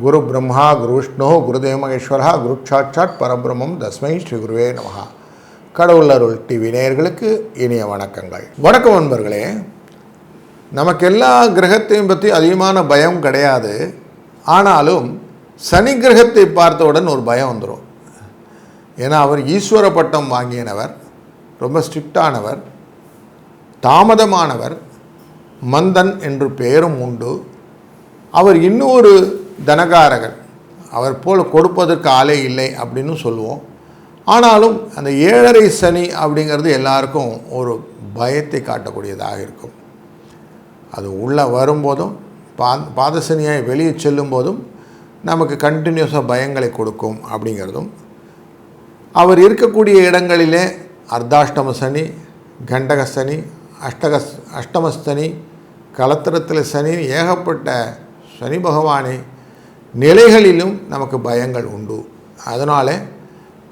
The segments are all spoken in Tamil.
குரு பிரம்மா குரு விஷ்ணு குருதேவ மகேஸ்வரா குரு சாட்சாத் பரபிரம்மம் தஸ்மை ஸ்ரீ குருவே நமஹா. கடவுள் அருள் டிவி நேயர்களுக்கு இனிய வணக்கங்கள். வணக்கம் நண்பர்களே. நமக்கு எல்லா கிரகத்தையும் பற்றி அதிகமான பயம் கிடையாது. ஆனாலும் சனி கிரகத்தை பார்த்தவுடன் ஒரு பயம் வந்துடும். ஏன்னா அவர் ஈஸ்வர பட்டம் வாங்கியனவர், ரொம்ப ஸ்ட்ரிக்டானவர், தாமதமானவர், மந்தன் என்று பெயரும் உண்டு. அவர் இன்னொரு தனகாரகர், அவர் போல் கொடுப்பதற்கு ஆளே இல்லை அப்படின்னு சொல்லுவோம். ஆனாலும் அந்த 7.5 சனி அப்படிங்கிறது எல்லாருக்கும் ஒரு பயத்தை காட்டக்கூடியதாக இருக்கும். அது உள்ளே வரும்போதும் பாதசனியாய் வெளியே செல்லும் போதும் நமக்கு கண்டினியூஸாக பயங்களை கொடுக்கும் அப்படிங்கிறதும், அவர் இருக்கக்கூடிய இடங்களிலே அர்த்தாஷ்டம சனி, கண்டக சனி, அஷ்டமஸ்தனி, கலத்திரத்தில் சனி, ஏகப்பட்ட சனி பகவானை நிலைகளிலும் நமக்கு பயங்கள் உண்டு. அதனால்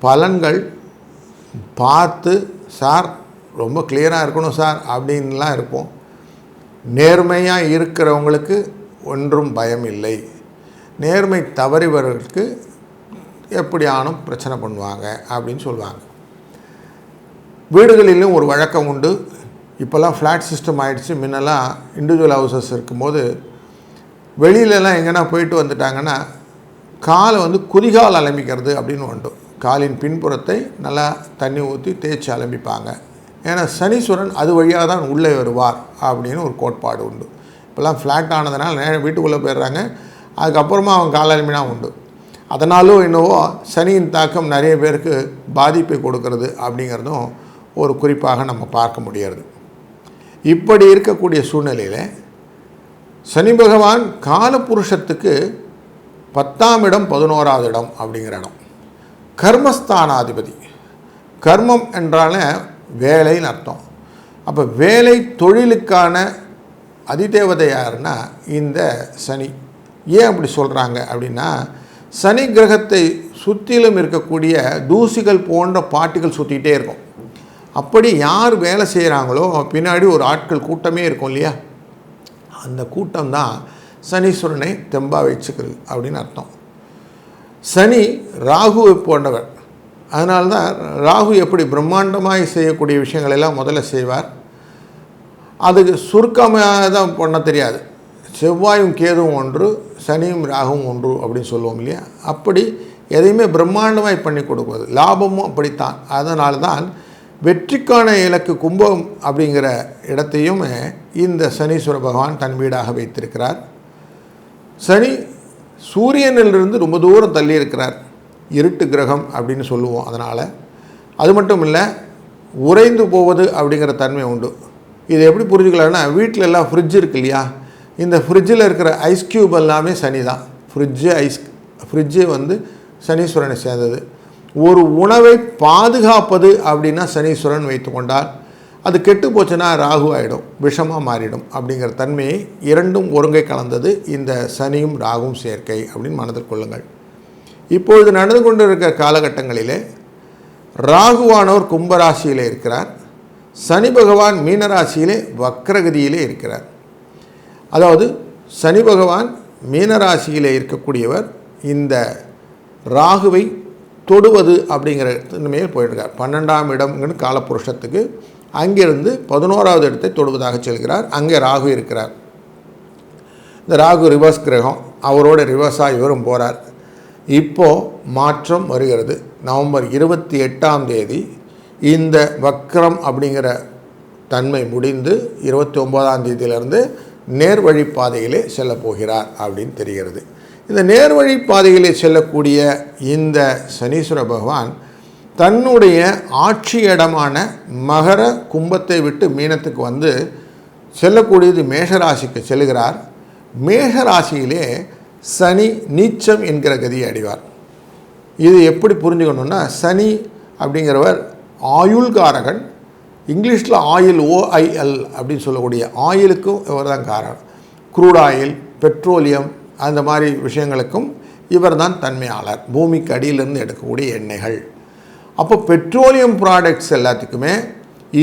பலன்கள் பார்த்து, சார் ரொம்ப கிளியராக இருக்கணும் சார் அப்படின்லாம் இருப்போம். நேர்மையாக இருக்கிறவங்களுக்கு ஒன்றும் பயம் இல்லை. நேர்மை தவறிவர்களுக்கு எப்படியானும் பிரச்சனை பண்ணுவாங்க அப்படின்னு சொல்லுவாங்க. வீடுகளிலும் ஒரு வழக்கம் உண்டு. இப்போல்லாம் ஃப்ளாட் சிஸ்டம் ஆகிடுச்சு. முன்னெல்லாம் இண்டிவிஜுவல் ஹவுசஸ் இருக்கும்போது வெளியிலலாம் எங்கன்னா போயிட்டு வந்துட்டாங்கன்னா காலை குதிகால் அலம்பிக்கிறது அப்படின்னு உண்டு. காலின் பின்புறத்தை நல்லா தண்ணி ஊற்றி தேய்ச்சி அலம்பிப்பாங்க. ஏன்னா சனீஸ்வரன் அது வழியாக தான் உள்ளே வருவார் அப்படின்னு ஒரு கோட்பாடு உண்டு. இப்போல்லாம் ஃப்ளாட் ஆனதுனால நேரம் வீட்டுக்குள்ளே போயிடுறாங்க. அதுக்கப்புறமா அவங்க கால் அலம்பினா உண்டு. அதனாலும் என்னவோ சனியின் தாக்கம் நிறைய பேருக்கு பாதிப்பை கொடுக்கறது அப்படிங்கிறதும் ஒரு குறிப்பாக நம்ம பார்க்க முடியாது. இப்படி இருக்கக்கூடிய சூழ்நிலையில் சனி பகவான் காலபுருஷத்துக்கு 10ஆம் இடம் 11வது இடம் அப்படிங்கிற இடம், கர்மஸ்தானாதிபதி. கர்மம் என்றால வேலைன்னு அர்த்தம். அப்போ வேலை தொழிலுக்கான அதிதேவதை யாருன்னா இந்த சனி. ஏன் அப்படி சொல்கிறாங்க அப்படின்னா, சனி கிரகத்தை சுற்றிலும் இருக்கக்கூடிய தூசிகள் போன்ற பாட்டிகள் சுற்றிக்கிட்டே இருக்கும். அப்படி யார் வேலை செய்கிறாங்களோ பின்னாடி ஒரு ஆட்கள் கூட்டமே இருக்கும் இல்லையா, அந்த கூட்டம் தான் சனீஸ்வரனை தெம்பாக வச்சுக்கிறது அப்படின்னு அர்த்தம். சனி ராகுவை போன்றவர். அதனால்தான் ராகு எப்படி பிரம்மாண்டமாக செய்யக்கூடிய விஷயங்கள் எல்லாம் முதல்ல செய்வார். அதுக்கு சுருக்கமாக தான் பண்ண தெரியாது. செவ்வாயும் கேதுவும் ஒன்று, சனியும் ராகுவும் ஒன்று அப்படின்னு சொல்லுவோம் இல்லையா. அப்படி எதையுமே பிரம்மாண்டமாய் பண்ணி கொடுக்குவது, லாபமும் அப்படித்தான். அதனால தான் வெற்றிக்கான இலக்கு கும்பம் அப்படிங்கிற இடத்தையும் இந்த சனீஸ்வர பகவான் தன் வீடாக வைத்திருக்கிறார். சனி சூரியனிலிருந்து ரொம்ப தூரம் தள்ளி இருக்கிறார். இருட்டு கிரகம் அப்படின்னு சொல்லுவோம். அதனால் அது மட்டும் இல்லை, உறைந்து போவது அப்படிங்கிற தன்மை உண்டு. இது எப்படி புரிஞ்சுக்கலாம்னா, வீட்டில் எல்லாம் ஃப்ரிட்ஜ் இருக்கு இல்லையா, இந்த ஃப்ரிட்ஜில் இருக்கிற ஐஸ் க்யூப் எல்லாமே சனி தான். ஃப்ரிட்ஜே சனீஸ்வரனை சேர்ந்தது. ஒரு உணவை பாதுகாப்பது அப்படின்னா சனீஸ்வரன் வைத்து கொண்டால், அது கெட்டு போச்சுன்னா ராகு ஆகிடும், விஷமாக மாறிடும். அப்படிங்கிற தன்மையை இரண்டும் ஒருங்கை கலந்தது இந்த சனியும் ராகுவும் சேர்க்கை அப்படின்னு மனதில் கொள்ளுங்கள். இப்பொழுது நடந்து கொண்டு இருக்கிற காலகட்டங்களிலே ராகுவானவர் கும்பராசியிலே இருக்கிறார், சனி பகவான் மீனராசியிலே வக்ரகதியிலே இருக்கிறார். அதாவது சனி பகவான் மீனராசியிலே இருக்கக்கூடியவர் இந்த ராகுவை தொடுவது அப்படிங்கிற தன்மையில் போயிட்டுருக்கார். 12ஆம் இடம்னு காலப்புருஷத்துக்கு அங்கிருந்து 11வது இடத்தை தொடுவதாக செல்கிறார். அங்கே ராகு இருக்கிறார். இந்த ராகு ரிவர்ஸ் கிரகம், அவரோட ரிவர்ஸாக இவரும் போகிறார். இப்போது மாற்றம் வருகிறது. நவம்பர் 28ஆம் தேதி இந்த வக்ரம் அப்படிங்கிற தன்மை முடிந்து 29ஆம் தேதியிலிருந்து நேர்வழி பாதையிலே செல்ல போகிறார் அப்படின்னு தெரிகிறது. இந்த நேர்வழி பாதையிலே செல்லக்கூடிய இந்த சனீஸ்வர பகவான் தன்னுடைய ஆட்சி இடமான மகர கும்பத்தை விட்டு மீனத்துக்கு செல்லக்கூடியது மேஷராசிக்கு செல்கிறார். மேஷராசியிலே சனி நீச்சம் என்கிற கதியை அடைவார். இது எப்படி புரிஞ்சுக்கணுன்னா, சனி அப்படிங்கிறவர் ஆயுள்காரகன். இங்கிலீஷில் ஆயில், OIL அப்படின்னு சொல்லக்கூடிய ஆயிலுக்கும் இவர் தான் காரகன். க்ரூட் ஆயில், பெட்ரோலியம், அந்த மாதிரி விஷயங்களுக்கும் இவர் தான் தன்மையாளர். பூமிக்கு அடியிலிருந்து எடுக்கக்கூடிய எண்ணெய்கள். அப்போ பெட்ரோலியம் ப்ராடக்ட்ஸ் எல்லாத்துக்குமே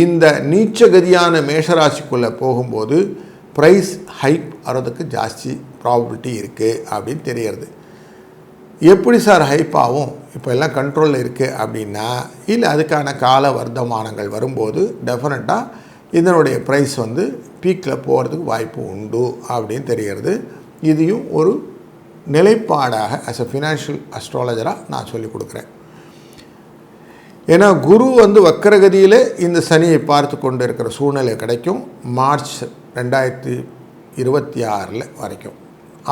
இந்த நீச்சகதியான மேஷராசிக்குள்ளே போகும்போது ப்ரைஸ் ஹைக் ஆகிறதுக்கு ஜாஸ்தி ப்ராபபிலிட்டி இருக்குது அப்படின்னு தெரிகிறது. எப்படி சார் ஹைப் ஆகும், இப்போ எல்லாம் கண்ட்ரோலில் இருக்குது அப்படின்னா, இல்லை அதுக்கான கால வர்த்தமானங்கள் வரும்போது டெஃபினட்டாக இதனுடைய ப்ரைஸ் வந்து பீக்கில் போகிறதுக்கு வாய்ப்பு உண்டு அப்படின்னு தெரிகிறது. இதையும் ஒரு நிலைப்பாடாக ஆஸ் எ ஃபினான்ஷியல் அஸ்ட்ராலஜராக நான் சொல்லிக் கொடுக்குறேன். ஏன்னா குரு வந்து வக்கரகதியில் இந்த சனியை பார்த்து கொண்டு இருக்கிற சூழ்நிலை கிடைக்கும் மார்ச் 2026 வரைக்கும்.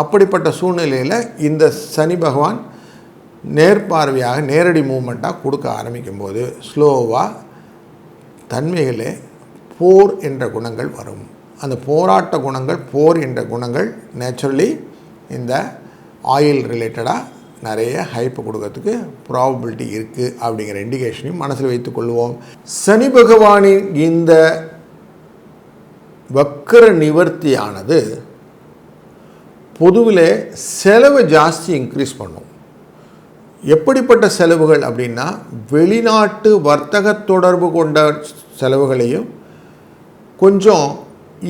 அப்படிப்பட்ட சூழ்நிலையில் இந்த சனி பகவான் நேர்பார்வையாக நேரடி மூமெண்ட்டாக கொடுக்க ஆரம்பிக்கும்போது ஸ்லோவாக தன்மைகளே போர் என்ற குணங்கள் வரும். அந்த போராட்ட குணங்கள், போர் என்ற குணங்கள் நேச்சுரலி இந்த ஆயில் ரிலேட்டடாக நிறைய ஹைப்பு கொடுக்கறதுக்கு ப்ராபபிலிட்டி இருக்குது அப்படிங்கிற இண்டிகேஷனையும் மனசில் வைத்துக்கொள்வோம். சனி பகவானின் இந்த வக்கர நிவர்த்தியானது பொதுவில் செலவு ஜாஸ்தி இன்க்ரீஸ் பண்ணும். எப்படிப்பட்ட செலவுகள் அப்படின்னா, வெளிநாட்டு வர்த்தக தொடர்பு கொண்ட செலவுகளையும், கொஞ்சம்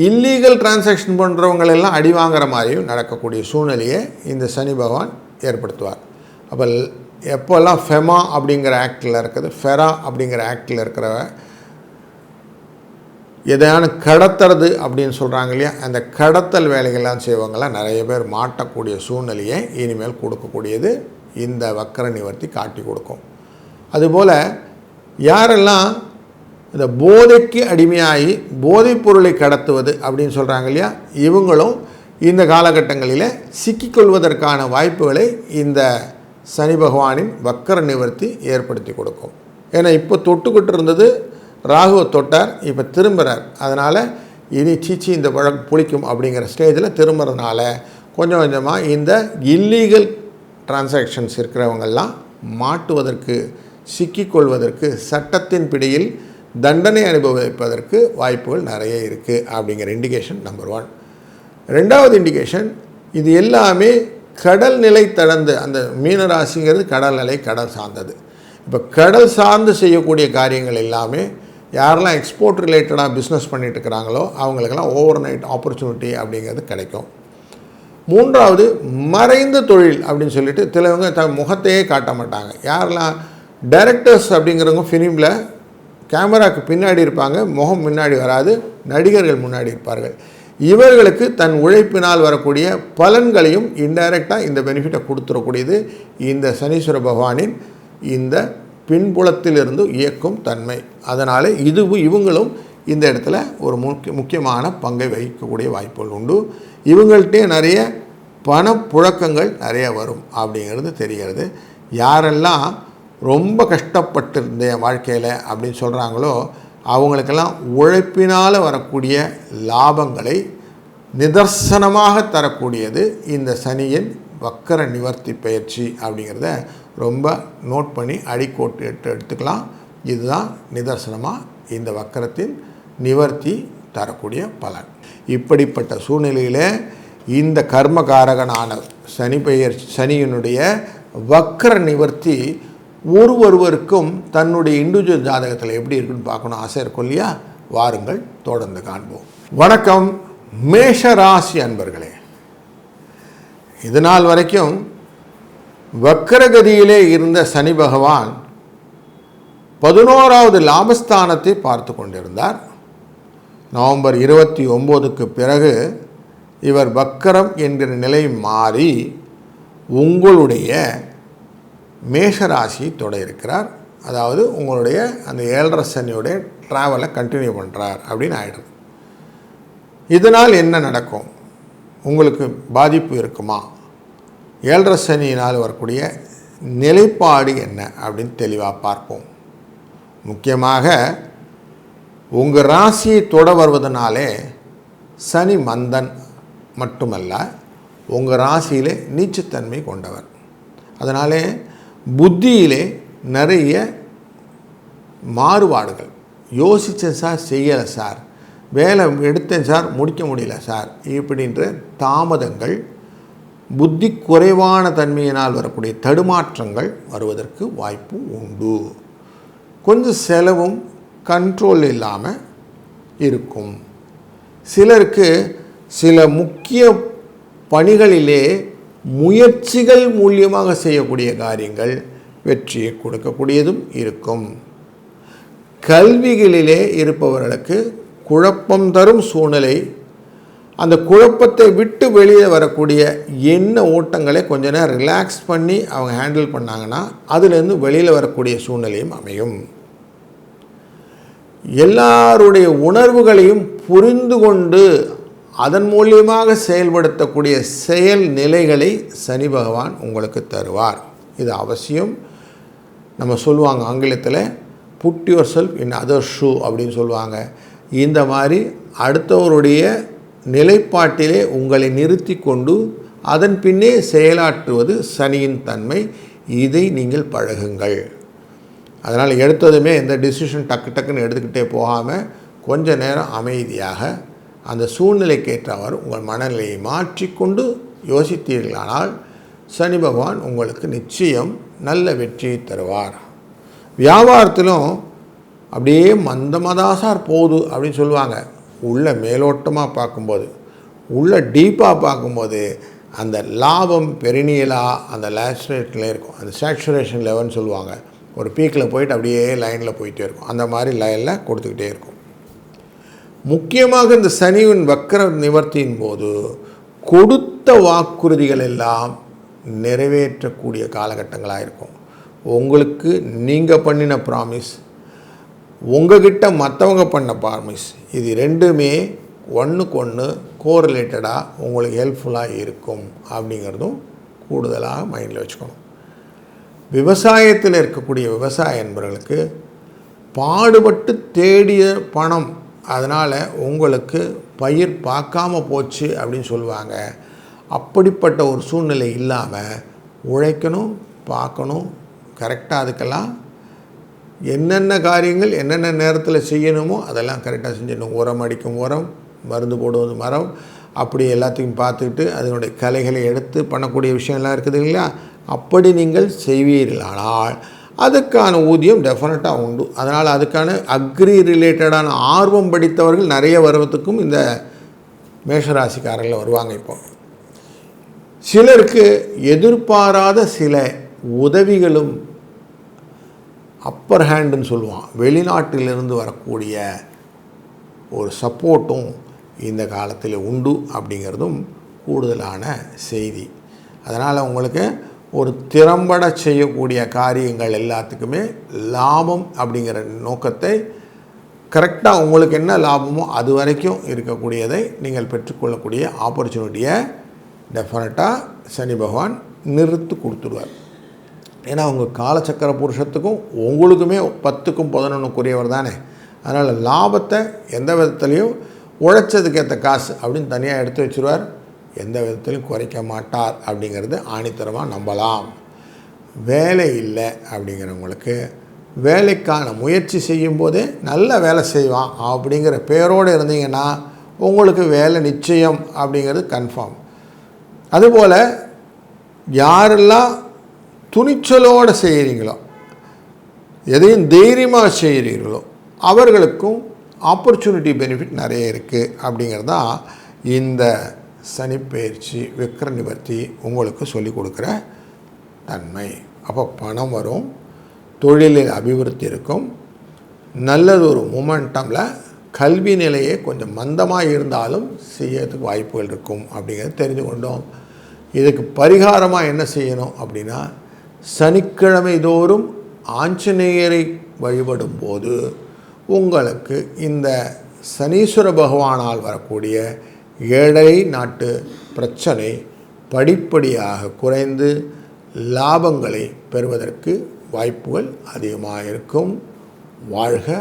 இல்லீகல் டிரான்சாக்ஷன் பண்ணுறவங்களெல்லாம் அடி வாங்குற மாதிரியும் நடக்கக்கூடிய சூழ்நிலையை இந்த சனி பகவான் ஏற்படுத்துவார். அப்போ எப்போல்லாம் ஃபெமா அப்படிங்கிற ஆக்டில் இருக்குது, ஃபெரா அப்படிங்கிற ஆக்டில் இருக்கிற எதையான கடத்துறது அப்படின்னு சொல்கிறாங்க இல்லையா, அந்த கடத்தல் வேலைகள்லாம் செய்வங்கள்லாம் நிறைய பேர் மாட்டக்கூடிய சூழ்நிலையை இனிமேல் கொடுக்கக்கூடியது இந்த வக்கர நிவர்த்தி காட்டி கொடுக்கும். அதுபோல் யாரெல்லாம் இந்த போதைக்கு அடிமையாகி போதைப் பொருளை கடத்துவது அப்படின்னு சொல்கிறாங்க இல்லையா, இவங்களும் இந்த காலகட்டங்களில் சிக்கிக்கொள்வதற்கான வாய்ப்புகளை இந்த சனி பகவானின் வக்கர நிவர்த்தி ஏற்படுத்தி கொடுக்கும். ஏன்னா இப்போ தொட்டுக்கிட்டு இருந்தது ராகுவை தொட்டார், இப்போ திரும்புகிறார். அதனால் இனி சீச்சி இந்த பழம் புளிக்கும் அப்படிங்கிற ஸ்டேஜில் திரும்புறதுனால கொஞ்சம் கொஞ்சமாக இந்த இல்லீகல் டிரான்சாக்ஷன்ஸ் இருக்கிறவங்கெல்லாம் மாட்டுவதற்கு, சிக்கிக்கொள்வதற்கு, சட்டத்தின் பிடியில் தண்டனை அனுபவிப்பதற்கு வாய்ப்புகள் நிறைய இருக்குது அப்படிங்கிற இண்டிகேஷன் நம்பர் 1. ரெண்டாவது இண்டிகேஷன், இது எல்லாமே கடல் நிலை தடந்து, அந்த மீனராசிங்கிறது கடல் நிலை, கடல் சார்ந்தது. இப்போ கடல் சார்ந்து செய்யக்கூடிய காரியங்கள் எல்லாமே யாரெல்லாம் எக்ஸ்போர்ட் ரிலேட்டடாக பிஸ்னஸ் பண்ணிட்டு இருக்கிறாங்களோ அவங்களுக்கெல்லாம் ஓவர் நைட் ஆப்பர்ச்சுனிட்டி அப்படிங்கிறது கிடைக்கும். மூன்றாவது, மறைந்த தொழில் அப்படின்னு சொல்லிட்டு சிலவங்க முகத்தையே காட்ட மாட்டாங்க. யாரெல்லாம் டைரக்டர்ஸ் அப்படிங்கிறவங்க ஃபிலிமில் கேமராவுக்கு பின்னாடி இருப்பாங்க, முகம் முன்னாடி வராது, நடிகர்கள் முன்னாடி இருப்பார்கள். இவர்களுக்கு தன் உழைப்பினால் வரக்கூடிய பலன்களையும் இன்டைரக்டாக இந்த பெனிஃபிட்டை கொடுத்துடக்கூடியது இந்த சனீஸ்வர பகவானின் இந்த பின்புலத்திலிருந்து இயக்கும் தன்மை. அதனால் இவங்களும் இந்த இடத்துல ஒரு முக்கியமான பங்கை வகிக்கக்கூடிய வாய்ப்புகள் உண்டு. இவங்கள்ட்டே நிறைய பணப்புழக்கங்கள் நிறைய வரும் அப்படிங்கிறது தெரிகிறது. யாரெல்லாம் ரொம்ப கஷ்டப்பட்டிருந்த வாழ்க்கையில் அப்படின்னு சொல்கிறாங்களோ அவங்களுக்கெல்லாம் உழைப்பினால் வரக்கூடிய லாபங்களை நிதர்சனமாக தரக்கூடியது இந்த சனியின் வக்கர நிவர்த்தி பயிற்சி அப்படிங்கிறத ரொம்ப நோட் பண்ணி அடிக்கோட்டு எடுத்துக்கலாம். இதுதான் நிதர்சனமாக இந்த வக்கரத்தின் நிவர்த்தி தரக்கூடிய பலன். இப்படிப்பட்ட சூழ்நிலையில் இந்த கர்மகாரகனான சனியினுடைய வக்கர நிவர்த்தி ஒருவருக்கும் தன்னுடைய இண்டிவிஜுவல் ஜாதகத்தில் எப்படி இருக்குன்னு பார்க்கணும் ஆசை இருக்கும் இல்லையா? வாருங்கள் தொடர்ந்து காண்போம். வணக்கம் மேஷராசி அன்பர்களே. இதனால் வரைக்கும் வக்கரகதியிலே இருந்த சனி பகவான் 11வது லாபஸ்தானத்தை பார்த்து கொண்டிருந்தார். நவம்பர் 29க்கு பிறகு இவர் வக்கரம் என்கிற நிலை மாறி உங்களுடைய மேஷராசியை தொட இருக்கிறார். அதாவது உங்களுடைய அந்த 7.5 சனியோடைய ட்ராவலை கண்டினியூ பண்ணுறார் அப்படின்னு ஆகிடுது. இதனால் என்ன நடக்கும்? உங்களுக்கு பாதிப்பு இருக்குமா? 7.5 சனியினால் வரக்கூடிய நிலைப்பாடு என்ன அப்படின்னு தெளிவாக பார்ப்போம். முக்கியமாக உங்கள் ராசியை தொட வருவதனாலே சனி மந்தன் மட்டுமல்ல, உங்கள் ராசியிலே நீச்சத்தன்மை கொண்டவர். அதனாலே புத்தியிலே நிறைய மாறுபாடுகள். யோசித்தேன் சார், செய்யலை சார், வேலை எடுத்தேன் சார், முடிக்க முடியல சார், இப்படின்ற தாமதங்கள், புத்தி குறைவான தன்மையினால் வரக்கூடிய தடுமாற்றங்கள் வருவதற்கு வாய்ப்பு உண்டு. கொஞ்சம் செலவும் கண்ட்ரோல் இல்லாமல் இருக்கும். சிலருக்கு சில முக்கிய பணிகளிலே முயற்சிகள் மூலியமாக செய்யக்கூடிய காரியங்கள் வெற்றியை கொடுக்கக்கூடியதும் இருக்கும். கல்விகளிலே இருப்பவர்களுக்கு குழப்பம் தரும் சூழ்நிலை, அந்த குழப்பத்தை விட்டு வெளியே வரக்கூடிய எண்ண ஓட்டங்களை கொஞ்ச நேரம் ரிலாக்ஸ் பண்ணி அவங்க ஹேண்டில் பண்ணாங்கன்னா அதுலேருந்து வெளியில் வரக்கூடிய சூழ்நிலையும் அமையும். எல்லாருடைய உணர்வுகளையும் புரிந்து கொண்டு அதன் மூலியமாக செயல்படுத்தக்கூடிய செயல் நிலைகளை சனி பகவான் உங்களுக்கு தருவார். இது அவசியம். நம்ம சொல்லுவாங்க ஆங்கிலத்தில் put yourself in other shoe அப்படின்னு சொல்லுவாங்க. இந்த மாதிரி அடுத்தவருடைய நிலைப்பாட்டிலே உங்களை நிறுத்தி கொண்டு அதன் பின்னே செயலாற்றுவது சனியின் தன்மை. இதை நீங்கள் பழகுங்கள். அதனால் எடுத்ததுமே எந்த டிசிஷன் டக்குன்னு எடுத்துக்கிட்டே போகாமல் கொஞ்ச நேரம் அமைதியாக அந்த சூழ்நிலைக்கேற்றவாறு உங்கள் மனநிலையை மாற்றிக்கொண்டு யோசித்தீர்களானால் சனி பகவான் உங்களுக்கு நிச்சயம் நல்ல வெற்றியை தருவார். வியாபாரத்திலும் அப்படியே மந்தமதாசார் போகுது அப்படின்னு சொல்லுவாங்க. உள்ள மேலோட்டமாக பார்க்கும்போது, உள்ள டீப்பாக பார்க்கும்போது அந்த லாபம் பெருநியலாக அந்த லேச்சுரேஷனில் இருக்கும். அந்த சேச்சுரேஷன் லெவல்னு சொல்லுவாங்க. ஒரு பீக்கில் போயிட்டு அப்படியே லைனில் போயிட்டே இருக்கும். அந்த மாதிரி லைனில் கொடுத்துக்கிட்டே இருக்கும். முக்கியமாக இந்த சனியின் வக்கர நிவர்த்தியின் போது கொடுத்த வாக்குறுதிகள் எல்லாம் நிறைவேற்றக்கூடிய காலகட்டங்களாக இருக்கும். உங்களுக்கு நீங்கள் பண்ணின ப்ராமிஸ், உங்ககிட்ட மற்றவங்க பண்ண ப்ராமிஸ், இது ரெண்டுமே ஒன்றுக்கு ஒன்று கோரிலேட்டடாக உங்களுக்கு ஹெல்ப்ஃபுல்லாக இருக்கும் அப்படிங்கிறதும் கூடுதலாக மைண்டில் வச்சுக்கணும். விவசாயத்தில் இருக்கக்கூடிய விவசாய என்பவர்களுக்கு பாடுபட்டு தேடிய பணம், அதனால் உங்களுக்கு பயிர் பார்க்காம போச்சு அப்படின்னு சொல்லுவாங்க. அப்படிப்பட்ட ஒரு சூழ்நிலை இல்லாமல் உழைக்கணும், பார்க்கணும், கரெக்டாக அதுக்கெல்லாம் என்னென்ன காரியங்கள் என்னென்ன நேரத்தில் செய்யணுமோ அதெல்லாம் கரெக்டாக செஞ்சிடணும். உரம் அடிக்கும் உரம், மருந்து போடுவது மரம், அப்படி எல்லாத்தையும் பார்த்துக்கிட்டு அதனுடைய கலைகளை எடுத்து பண்ணக்கூடிய விஷயம்லாம் இருக்குது இல்லையா? அப்படி நீங்கள் செய்வீர்களானால் அதுக்கான ஊதியம் டெஃபினட்டாக உண்டு. அதனால் அதுக்கான அக்ரி ரிலேட்டடான ஆர்வம் படித்தவர்கள் நிறைய வருவதுக்கும் இந்த மேஷராசிக்காரர்கள் வருவாங்க. இப்போ சிலருக்கு எதிர்பாராத சில உதவிகளும் அப்பர் ஹேண்டுன்னு சொல்லுவான், வெளிநாட்டிலிருந்து வரக்கூடிய ஒரு சப்போர்ட்டும் இந்த காலத்தில் உண்டு அப்படிங்கிறதும் கூடுதலான செய்தி. அதனால் உங்களுக்கு ஒரு திறம்பட செய்யக்கூடிய காரியங்கள் எல்லாத்துக்குமே லாபம் அப்படிங்கிற நோக்கத்தை கரெக்டாக உங்களுக்கு என்ன லாபமோ அது வரைக்கும் இருக்கக்கூடியதை நீங்கள் பெற்றுக்கொள்ளக்கூடிய ஆப்பர்ச்சுனிட்டியை டெஃபினட்டாக சனி பகவான் நிறுத்து கொடுத்துருவார். ஏன்னா உங்கள் காலச்சக்கர புருஷத்துக்கும் உங்களுக்குமே 10க்கும் 11க்குரியவர் தானே. அதனால் லாபத்தை எந்த விதத்துலேயும் உழைச்சதுக்கேற்ற காசு அப்படின்னு தனியாக எடுத்து வச்சுருவார். எந்த விதத்திலையும் குறைக்க மாட்டார் அப்படிங்கிறது ஆணித்தரமாக நம்பலாம். வேலை இல்லை அப்படிங்கிறவங்களுக்கு வேலைக்கான முயற்சி செய்யும்போதே நல்ல வேலை செய்வான் அப்படிங்கிற பேரோடு இருந்தீங்கன்னா உங்களுக்கு வேலை நிச்சயம் அப்படிங்கிறது கன்ஃபார்ம். அதுபோல் யாரெல்லாம் துணிச்சலோடு செய்கிறீங்களோ, எதையும் தைரியமாக செய்கிறீர்களோ அவர்களுக்கும் ஆப்பர்ச்சுனிட்டி பெனிஃபிட் நிறைய இருக்குது அப்படிங்கிறது தான் இந்த சனிப்பெயர்ச்சி வக்ர நிவர்த்தி உங்களுக்கு சொல்லிக் கொடுக்குற தன்மை. அப்போ பணம் வரும், தொழிலில் அபிவிருத்தி இருக்கும், நல்லது ஒரு மூமெண்டமில் கல்வி நிலையே கொஞ்சம் மந்தமாக இருந்தாலும் செய்யறதுக்கு வாய்ப்புகள் இருக்கும் அப்படிங்கிறது தெரிந்து கொண்டோம். இதுக்கு பரிகாரமாக என்ன செய்யணும் அப்படின்னா, சனிக்கிழமை தோறும் ஆஞ்சநேயரை வழிபடும் போது உங்களுக்கு இந்த சனீஸ்வர பகவானால் வரக்கூடிய ஏழை நாட்டு பிரச்சனை படிப்படியாக குறைந்து லாபங்களை பெறுவதற்கு வாய்ப்புகள் அதிகமாக இருக்கும். வாழ்க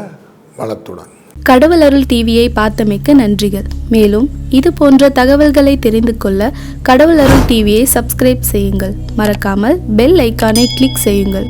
வளத்துடன். கடவுள் அருள் டிவியை பார்த்தமைக்க நன்றிகள். மேலும் இது போன்ற தகவல்களை தெரிந்து கொள்ள கடவுள் அருள் டிவியை சப்ஸ்கிரைப் செய்யுங்கள். மறக்காமல் பெல் ஐக்கானை கிளிக் செய்யுங்கள்.